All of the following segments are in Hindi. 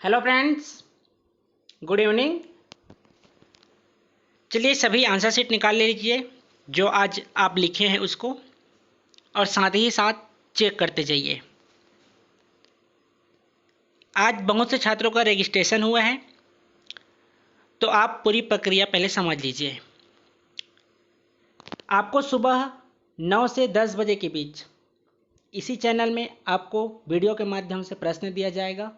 Hello friends, good evening. चलिए सभी आंसर शीट निकाल लीजिए जो आज आप लिखे हैं उसको, और साथ ही साथ चेक करते जाइए। आज बहुत से छात्रों का रजिस्ट्रेशन हुआ है, तो आप पूरी प्रक्रिया पहले समझ लीजिए। आपको सुबह 9 से 10 बजे के बीच इसी चैनल में आपको वीडियो के माध्यम से प्रश्न दिया जाएगा।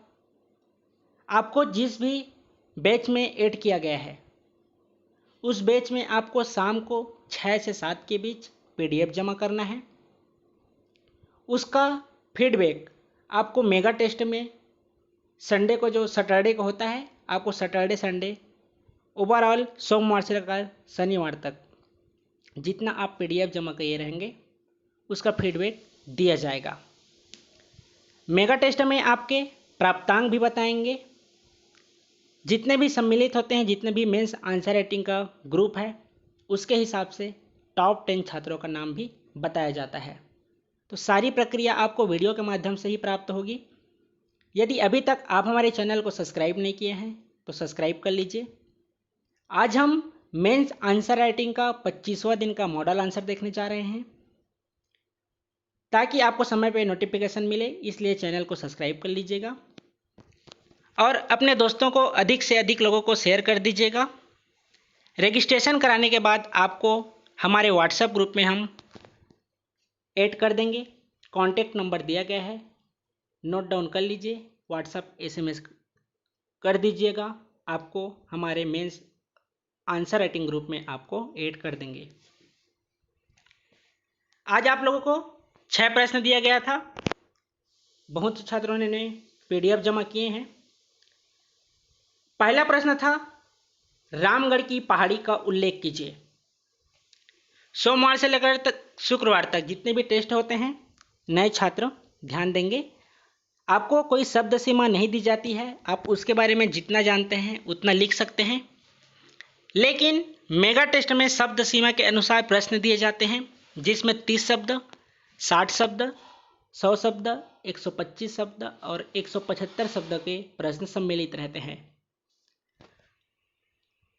आपको जिस भी बैच में ऐड किया गया है उस बैच में आपको शाम को 6 से 7 के बीच PDF जमा करना है। उसका फीडबैक आपको मेगा टेस्ट में संडे को, जो सैटरडे को होता है, आपको सैटरडे संडे ओवरऑल सोमवार से लेकर शनिवार तक जितना आप PDF जमा किए रहेंगे उसका फीडबैक दिया जाएगा। मेगा टेस्ट में आपके प्राप्तांक भी बताएंगे। जितने भी सम्मिलित होते हैं, जितने भी मेंस आंसर राइटिंग का ग्रुप है, उसके हिसाब से टॉप 10 छात्रों का नाम भी बताया जाता है। तो सारी प्रक्रिया आपको वीडियो के माध्यम से ही प्राप्त होगी। यदि अभी तक आप हमारे चैनल को सब्सक्राइब नहीं किए हैं तो सब्सक्राइब कर लीजिए। आज हम मेंस आंसर राइटिंग का 25वां दिन का मॉडल आंसर देखने जा रहे हैं। ताकि आपको समय पर नोटिफिकेशन मिले, इसलिए चैनल को सब्सक्राइब कर लीजिएगा और अपने दोस्तों को अधिक से अधिक लोगों को शेयर कर दीजिएगा। रजिस्ट्रेशन कराने के बाद आपको हमारे व्हाट्सएप ग्रुप में हम ऐड कर देंगे। कॉन्टैक्ट नंबर दिया गया है, नोट डाउन कर लीजिए, व्हाट्सएप SMS कर दीजिएगा। आपको हमारे मेंस आंसर राइटिंग ग्रुप में आपको ऐड कर देंगे। आज आप लोगों को 6 प्रश्न दिया गया था। बहुत से छात्रों ने PDF जमा किए हैं। पहला प्रश्न था, रामगढ़ की पहाड़ी का उल्लेख कीजिए। सोमवार से लेकर शुक्रवार तक जितने भी टेस्ट होते हैं, नए छात्र ध्यान देंगे। आपको कोई शब्द सीमा नहीं दी जाती है, आप उसके बारे में जितना जानते हैं उतना लिख सकते हैं। लेकिन मेगा टेस्ट में शब्द सीमा के अनुसार प्रश्न दिए जाते हैं, जिसमें 30 शब्द, 60 शब्द, 100 शब्द, 125 शब्द और 175 शब्द के प्रश्न सम्मिलित रहते हैं।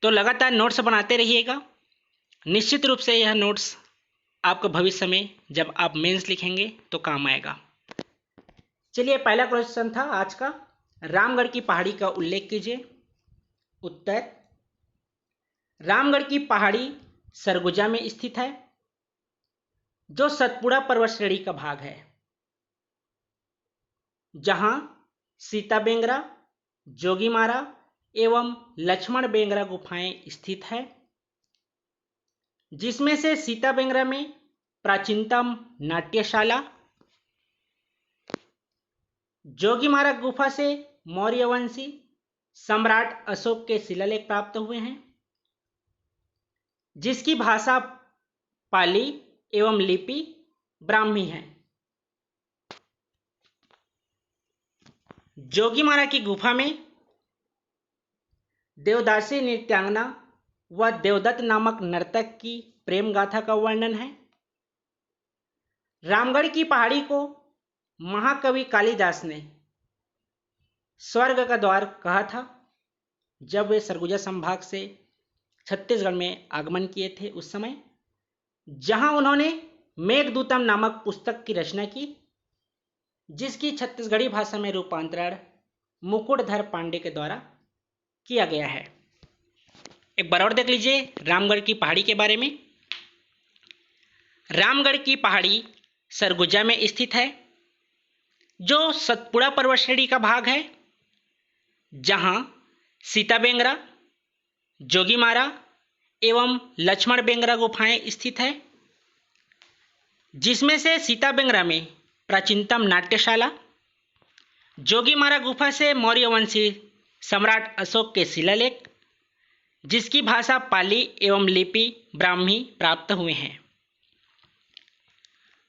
तो लगातार नोट्स बनाते रहिएगा। निश्चित रूप से यह नोट्स आपको भविष्य में जब आप मेंस लिखेंगे तो काम आएगा। चलिए, पहला क्वेश्चन था आज का, रामगढ़ की पहाड़ी का उल्लेख कीजिए। उत्तर, रामगढ़ की पहाड़ी सरगुजा में स्थित है, जो सतपुड़ा पर्वत श्रेणी का भाग है, जहां सीता बेंगरा, जोगीमारा एवं लक्ष्मण बेंगरा गुफाएं स्थित है, जिसमें से सीता बेंगरा में प्राचीनतम नाट्यशाला, जोगीमारा गुफा से मौर्यवंशी सम्राट अशोक के शिलालेख प्राप्त हुए हैं, जिसकी भाषा पाली एवं लिपि ब्राह्मी है। जोगीमारा की गुफा में देवदासी नृत्यांगना व देवदत्त नामक नर्तक की प्रेम गाथा का वर्णन है। रामगढ़ की पहाड़ी को महाकवि कालिदास ने स्वर्ग का द्वार कहा था, जब वे सरगुजा संभाग से छत्तीसगढ़ में आगमन किए थे उस समय, जहां उन्होंने मेघदूतम नामक पुस्तक की रचना की, जिसकी छत्तीसगढ़ी भाषा में रूपांतरण मुकुटधर पांडे के द्वारा किया गया है। एक बार और देख लीजिए रामगढ़ की पहाड़ी के बारे में। रामगढ़ की पहाड़ी सरगुजा में स्थित है, जो सतपुड़ा पर्वत श्रेणी का भाग है, जहां सीता बेंगरा, जोगीमारा एवं लक्ष्मण बेंगरा गुफाएं स्थित है, जिसमें से सीता बेंगरा में प्राचीनतम नाट्यशाला, जोगीमारा गुफा से मौर्यवंशी सम्राट अशोक के शिलालेख, जिसकी भाषा पाली एवं लिपि ब्राह्मी प्राप्त हुए हैं।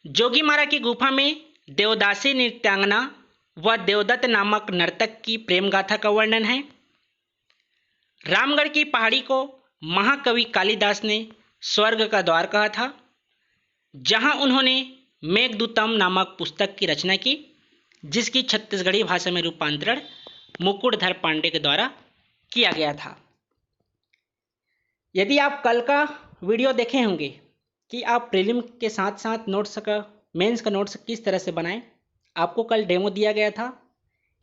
जोगीमारा की गुफा में देवदासी नृत्यांगना व देवदत्त नामक नर्तक की प्रेम गाथा का वर्णन है। रामगढ़ की पहाड़ी को महाकवि कालिदास ने स्वर्ग का द्वार कहा था, जहां उन्होंने मेघदूतम नामक पुस्तक की रचना की, जिसकी छत्तीसगढ़ी भाषा में रूपांतरण मुकुटधर पांडे के द्वारा किया गया था। यदि आप कल का वीडियो देखे होंगे कि आप प्रीलिम के साथ साथ नोट्स का मेंस का नोट्स किस तरह से बनाएं, आपको कल डेमो दिया गया था।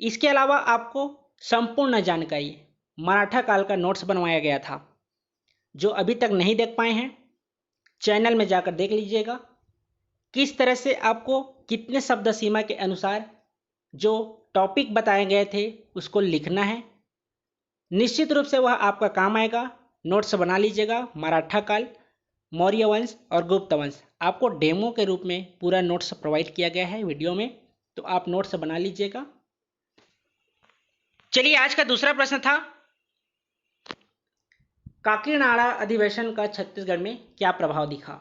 इसके अलावा आपको संपूर्ण जानकारी मराठा काल का नोट्स बनवाया गया था। जो अभी तक नहीं देख पाए हैं, चैनल में जाकर देख लीजिएगा किस तरह से आपको कितने शब्द सीमा के अनुसार जो टॉपिक बताए गए थे उसको लिखना है। निश्चित रूप से वह आपका काम आएगा। नोट्स बना लीजिएगा। मराठा काल, मौर्य वंश और गुप्त वंश आपको डेमो के रूप में पूरा नोट्स प्रोवाइड किया गया है वीडियो में, तो आप नोट्स बना लीजिएगा। चलिए, आज का दूसरा प्रश्न था, काकीनाड़ा अधिवेशन का छत्तीसगढ़ में क्या प्रभाव दिखा।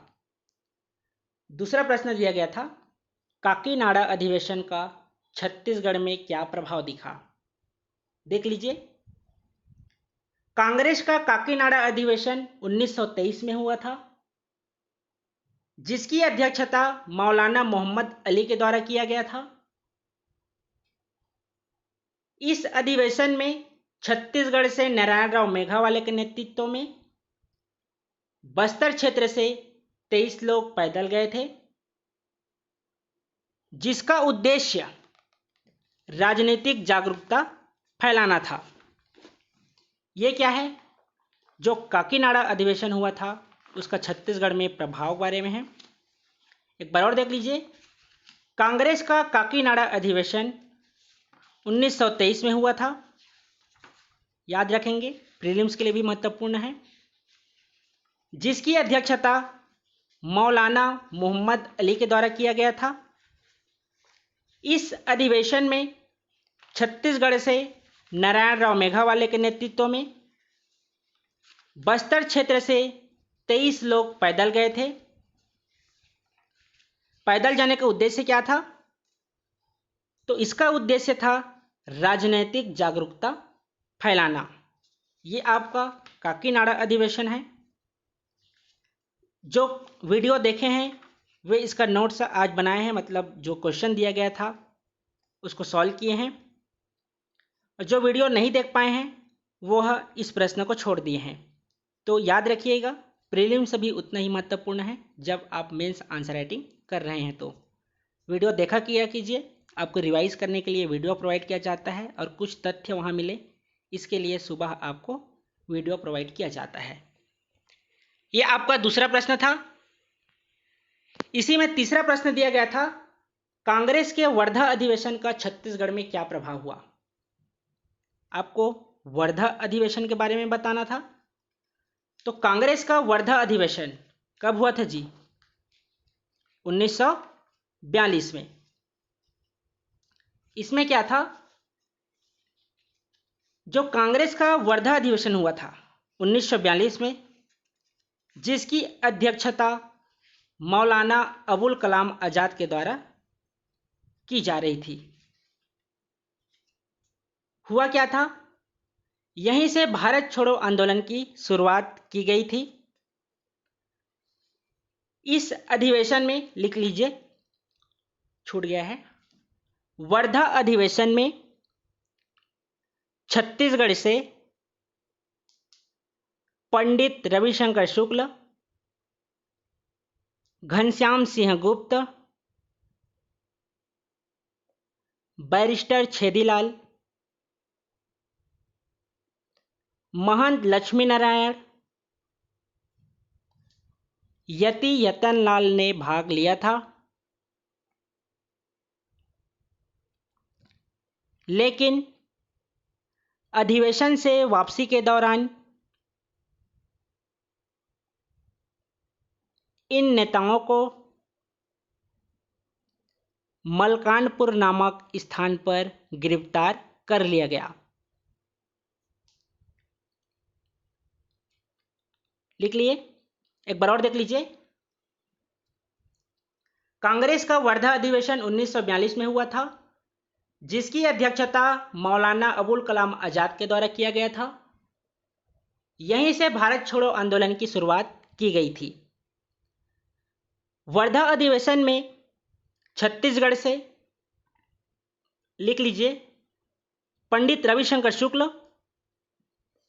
दूसरा प्रश्न दिया गया था, काकीनाड़ा अधिवेशन का छत्तीसगढ़ में क्या प्रभाव दिखा। देख लीजिए, कांग्रेस का काकीनाड़ा अधिवेशन 1923 में हुआ था, जिसकी अध्यक्षता मौलाना मोहम्मद अली के द्वारा किया गया था। इस अधिवेशन में छत्तीसगढ़ से नारायण राव मेघावाले के नेतृत्व में बस्तर क्षेत्र से 23 लोग पैदल गए थे, जिसका उद्देश्य राजनीतिक जागरूकता फैलाना था। यह क्या है, जो काकीनाड़ा अधिवेशन हुआ था उसका छत्तीसगढ़ में प्रभाव बारे में है। एक बार और देख लीजिए, कांग्रेस का काकीनाड़ा अधिवेशन 1923 में हुआ था। याद रखेंगे, प्रीलिम्स के लिए भी महत्वपूर्ण है। जिसकी अध्यक्षता मौलाना मोहम्मद अली के द्वारा किया गया था। इस अधिवेशन में छत्तीसगढ़ से नारायण राव मेघावाले के नेतृत्व में बस्तर क्षेत्र से 23 लोग पैदल गए थे। पैदल जाने का उद्देश्य क्या था, तो इसका उद्देश्य था राजनीतिक जागरूकता फैलाना। ये आपका काकीनाड़ा अधिवेशन है। जो वीडियो देखे हैं वे इसका नोट्स आज बनाए हैं, मतलब जो क्वेश्चन दिया गया था उसको सॉल्व किए हैं। और जो वीडियो नहीं देख पाए हैं वह इस प्रश्न को छोड़ दिए हैं। तो याद रखिएगा, प्रीलिम्स भी उतना ही महत्वपूर्ण है जब आप मेंस आंसर राइटिंग कर रहे हैं। तो वीडियो देखा किया कीजिए। आपको रिवाइज करने के लिए वीडियो प्रोवाइड किया जाता है और कुछ तथ्य वहाँ मिले, इसके लिए सुबह आपको वीडियो प्रोवाइड किया जाता है। यह आपका दूसरा प्रश्न था। इसी में तीसरा प्रश्न दिया गया था, कांग्रेस के वर्धा अधिवेशन का छत्तीसगढ़ में क्या प्रभाव हुआ। आपको वर्धा अधिवेशन के बारे में बताना था। तो कांग्रेस का वर्धा अधिवेशन कब हुआ था जी, 1942 में। इसमें क्या था, जो कांग्रेस का वर्धा अधिवेशन हुआ था 1942 में, जिसकी अध्यक्षता मौलाना अबुल कलाम आजाद के द्वारा की जा रही थी। हुआ क्या था, यहीं से भारत छोड़ो आंदोलन की शुरुआत की गई थी। इस अधिवेशन में लिख लीजिए, छूट गया है, वर्धा अधिवेशन में छत्तीसगढ़ से पंडित रविशंकर शुक्ल, घनश्याम सिंह गुप्त, बैरिस्टर छेदीलाल, महंत लक्ष्मी नारायण, यति यतनलाल ने भाग लिया था। लेकिन अधिवेशन से वापसी के दौरान इन नेताओं को मलकानपुर नामक स्थान पर गिरफ्तार कर लिया गया। लिख लिए, एक बार और देख लीजिए, कांग्रेस का वर्धा अधिवेशन 1942 में हुआ था, जिसकी अध्यक्षता मौलाना अबुल कलाम आजाद के द्वारा किया गया था। यहीं से भारत छोड़ो आंदोलन की शुरुआत की गई थी। वर्धा अधिवेशन में छत्तीसगढ़ से, लिख लीजिए, पंडित रविशंकर शुक्ल,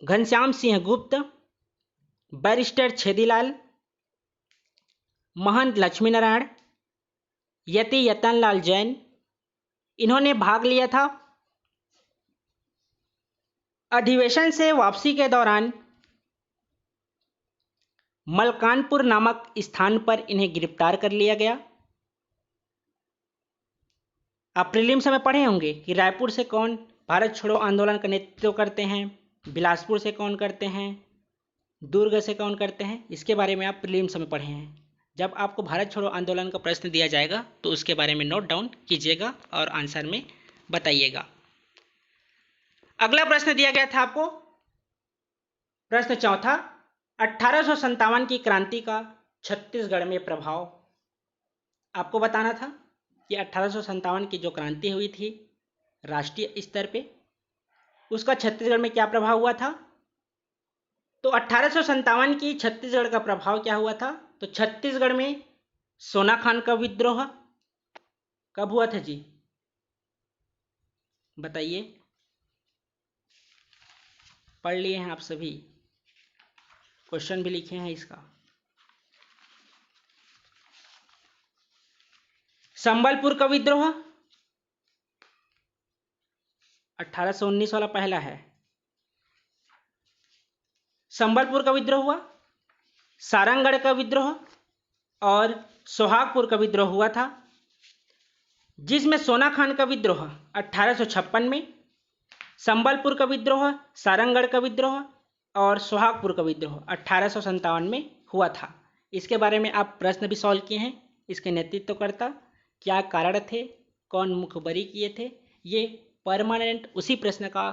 घनश्याम सिंह गुप्त, बैरिस्टर छेदीलाल, महंत लक्ष्मी नारायण, यति यतनलाल जैन, इन्होंने भाग लिया था। अधिवेशन से वापसी के दौरान मलकानपुर नामक स्थान पर इन्हें गिरफ्तार कर लिया गया। आप प्रीलिम्स में पढ़े होंगे कि रायपुर से कौन भारत छोड़ो आंदोलन का नेतृत्व करते हैं, बिलासपुर से कौन करते हैं, दुर्ग से कौन करते हैं, इसके बारे में आप प्रीलिम्स में पढ़े हैं। जब आपको भारत छोड़ो आंदोलन का प्रश्न दिया जाएगा तो उसके बारे में नोट डाउन कीजिएगा और आंसर में बताइएगा। अगला प्रश्न दिया गया था आपको, प्रश्न चौथा, 1857 की क्रांति का छत्तीसगढ़ में प्रभाव। आपको बताना था कि 1857 की जो क्रांति हुई थी राष्ट्रीय स्तर पे, उसका छत्तीसगढ़ में क्या प्रभाव हुआ था। तो 1857 की छत्तीसगढ़ का प्रभाव क्या हुआ था, तो छत्तीसगढ़ में सोना खान का विद्रोह कब हुआ था जी, बताइए। पढ़ लिए हैं आप सभी, क्वेश्चन भी लिखे हैं इसका। संबलपुर का विद्रोह 1819 वाला पहला है, संबलपुर का विद्रोह हुआ, सारंगगढ़ का विद्रोह और सोहागपुर का विद्रोह हुआ था, जिसमें सोना खान का विद्रोह 1856 में, संबलपुर का विद्रोह, सारंगगढ़ का विद्रोह और सोहागपुर का विद्रोह 1857 में हुआ था। इसके बारे में आप प्रश्न भी सॉल्व किए हैं। इसके नेतृत्वकर्ता क्या कारण थे, कौन मुखबरी किए थे, ये परमानेंट उसी प्रश्न का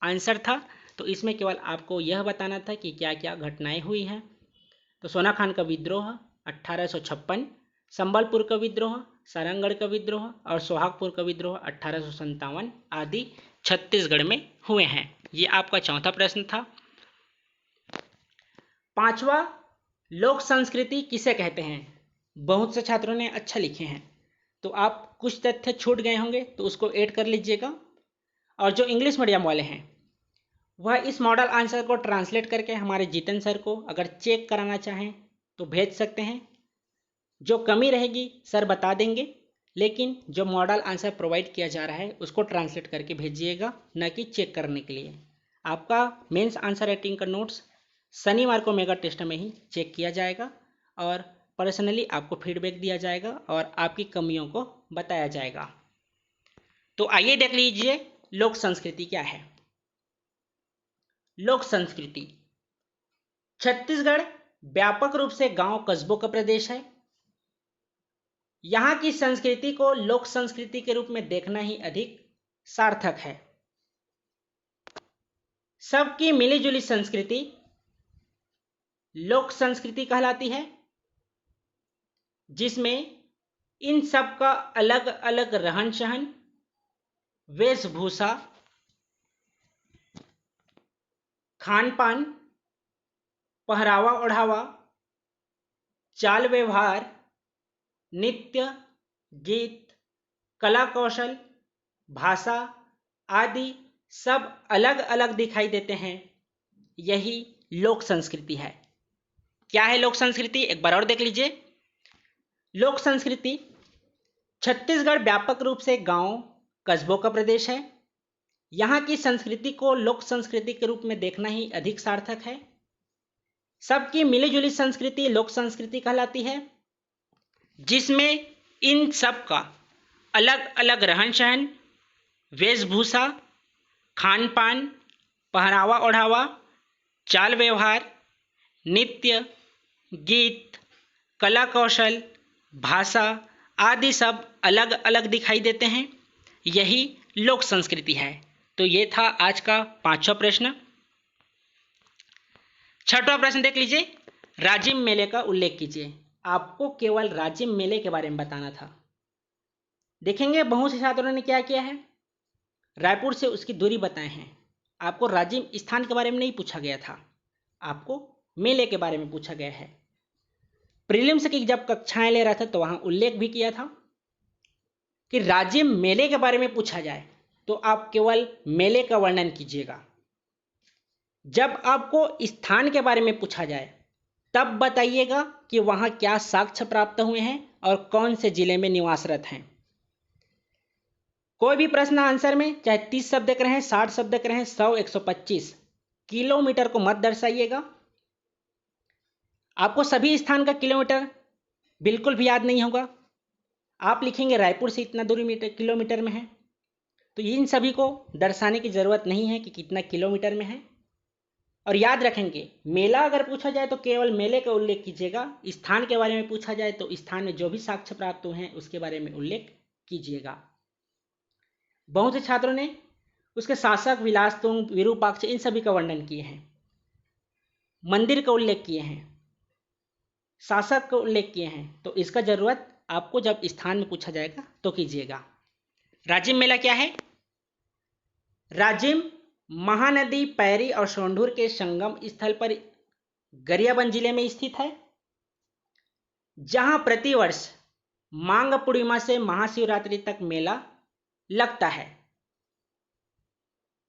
आंसर था। तो इसमें केवल आपको यह बताना था कि क्या क्या घटनाएं हुई हैं। तो सोना खान का विद्रोह 1856, संबलपुर का विद्रोह, सारंगगढ़ का विद्रोह और सोहागपुर का विद्रोह 1857 आदि छत्तीसगढ़ में हुए हैं। ये आपका चौथा प्रश्न था। पांचवा, लोक संस्कृति किसे कहते हैं। बहुत से छात्रों ने अच्छा लिखे हैं, तो आप कुछ तथ्य छूट गए होंगे तो उसको ऐड कर लीजिएगा। और जो इंग्लिश मीडियम वाले हैं वह इस मॉडल आंसर को ट्रांसलेट करके हमारे जीतन सर को अगर चेक कराना चाहें तो भेज सकते हैं। जो कमी रहेगी सर बता देंगे, लेकिन जो मॉडल आंसर प्रोवाइड किया जा रहा है उसको ट्रांसलेट करके भेजिएगा, न कि चेक करने के लिए। आपका मेंस आंसर राइटिंग का नोट्स शनिवार को मेगा टेस्ट में ही चेक किया जाएगा और पर्सनली आपको फीडबैक दिया जाएगा और आपकी कमियों को बताया जाएगा। तो आइए देख लीजिए लोक संस्कृति क्या है। लोक संस्कृति, छत्तीसगढ़ व्यापक रूप से गांव कस्बों का प्रदेश है। यहाँ की संस्कृति को लोक संस्कृति के रूप में देखना ही अधिक सार्थक है। सबकी मिलीजुली संस्कृति लोक संस्कृति कहलाती है, जिसमें इन सब का अलग अलग रहन सहन, वेशभूषा, खान पान, पहरावा ओढ़ावा, चाल व्यवहार, नृत्य, गीत, कला कौशल, भाषा आदि सब अलग अलग दिखाई देते हैं। यही लोक संस्कृति है। क्या है लोक संस्कृति, एक बार और देख लीजिए। लोक संस्कृति, छत्तीसगढ़ व्यापक रूप से गांव कस्बों का प्रदेश है। यहाँ की संस्कृति को लोक संस्कृति के रूप में देखना ही अधिक सार्थक है। सबकी मिलीजुली संस्कृति लोक संस्कृति कहलाती है, जिसमें इन सब का अलग अलग रहन सहन, वेशभूषा, खान पान, पहरावा ओढ़ावा, चाल व्यवहार, नृत्य, गीत, कला कौशल, भाषा आदि सब अलग अलग दिखाई देते हैं। यही लोक संस्कृति है। तो ये था आज का 5वां प्रश्न। 6वां प्रश्न देख लीजिए, राजिम मेले का उल्लेख कीजिए। आपको केवल राजिम मेले के बारे में बताना था। देखेंगे बहुत से छात्रों ने क्या किया है, रायपुर से उसकी दूरी बताए हैं। आपको राजिम स्थान के बारे में नहीं पूछा गया था, आपको मेले के बारे में पूछा गया है। प्रीलिम्स की जब कक्षाएं ले रहा था तो वहां उल्लेख भी किया था कि राजिम मेले के बारे में पूछा जाए तो आप केवल मेले का वर्णन कीजिएगा। जब आपको स्थान के बारे में पूछा जाए तब बताइएगा कि वहाँ क्या साक्ष्य प्राप्त हुए हैं और कौन से जिले में निवासरत हैं। कोई भी प्रश्न आंसर में चाहे 30 शब्द के रहें, 60 शब्द के रहें, 100, 125 किलोमीटर को मत दर्शाइएगा। आपको सभी स्थान का किलोमीटर बिल्कुल भी याद नहीं होगा। आप लिखेंगे रायपुर से इतना दूरी किलोमीटर में है, तो इन सभी को दर्शाने की ज़रूरत नहीं है कि कितना किलोमीटर में है। और याद रखेंगे, मेला अगर पूछा जाए तो केवल मेले का उल्लेख कीजिएगा। स्थान के बारे में पूछा जाए तो स्थान में जो भी साक्ष्य प्राप्त हुए हैं उसके बारे में उल्लेख कीजिएगा। बहुत से छात्रों ने उसके शासक, विलासतुंग, विरूपाक्ष इन सभी का वर्णन किए हैं, मंदिर का उल्लेख किए हैं, शासक का उल्लेख किए हैं। तो इसका जरूरत आपको जब स्थान में पूछा जाएगा तो कीजिएगा। राजिम मेला क्या है? राजिम महानदी पैरी और सोंढूर के संगम स्थल पर गरियाबंद जिले में स्थित है, जहां प्रतिवर्ष माघ पूर्णिमा से महाशिवरात्रि तक मेला लगता है।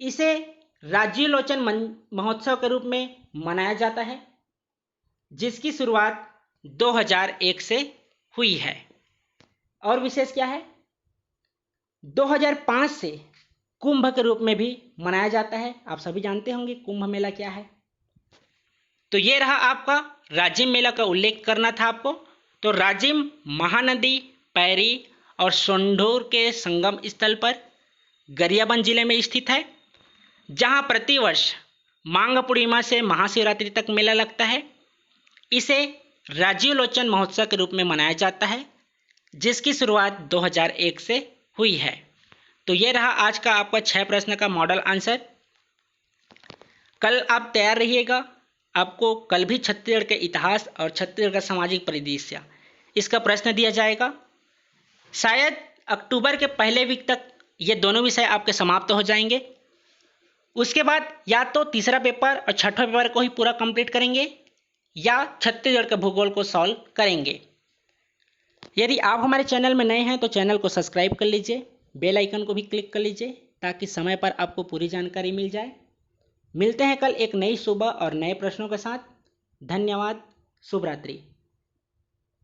इसे राज्योलोचन महोत्सव के रूप में मनाया जाता है, जिसकी शुरुआत 2001 से हुई है। और विशेष क्या है, 2005 से कुंभ के रूप में भी मनाया जाता है। आप सभी जानते होंगे कुंभ मेला क्या है। तो ये रहा आपका राजिम मेला का उल्लेख करना था आपको। तो राजिम महानदी पैरी और सोंढूर के संगम स्थल पर गरियाबंद जिले में स्थित है, जहां प्रतिवर्ष माघ पूर्णिमा से महाशिवरात्रि तक मेला लगता है। इसे राज्योलोचन महोत्सव के रूप में मनाया जाता है, जिसकी शुरुआत 2001 से हुई है। तो ये रहा आज का आपका 6 प्रश्न का मॉडल आंसर। कल आप तैयार रहिएगा, आपको कल भी छत्तीसगढ़ के इतिहास और छत्तीसगढ़ का सामाजिक परिदृश्य इसका प्रश्न दिया जाएगा। शायद अक्टूबर के पहले वीक तक ये दोनों विषय आपके समाप्त हो जाएंगे। उसके बाद या तो तीसरा पेपर और छठवां पेपर को ही पूरा कंप्लीट करेंगे या छत्तीसगढ़ के भूगोल को सॉल्व करेंगे। यदि आप हमारे चैनल में नए हैं तो चैनल को सब्सक्राइब कर लीजिए, बेल आइकन को भी क्लिक कर लीजिए ताकि समय पर आपको पूरी जानकारी मिल जाए। मिलते हैं कल एक नई सुबह और नए प्रश्नों के साथ। धन्यवाद। शुभ रात्रि।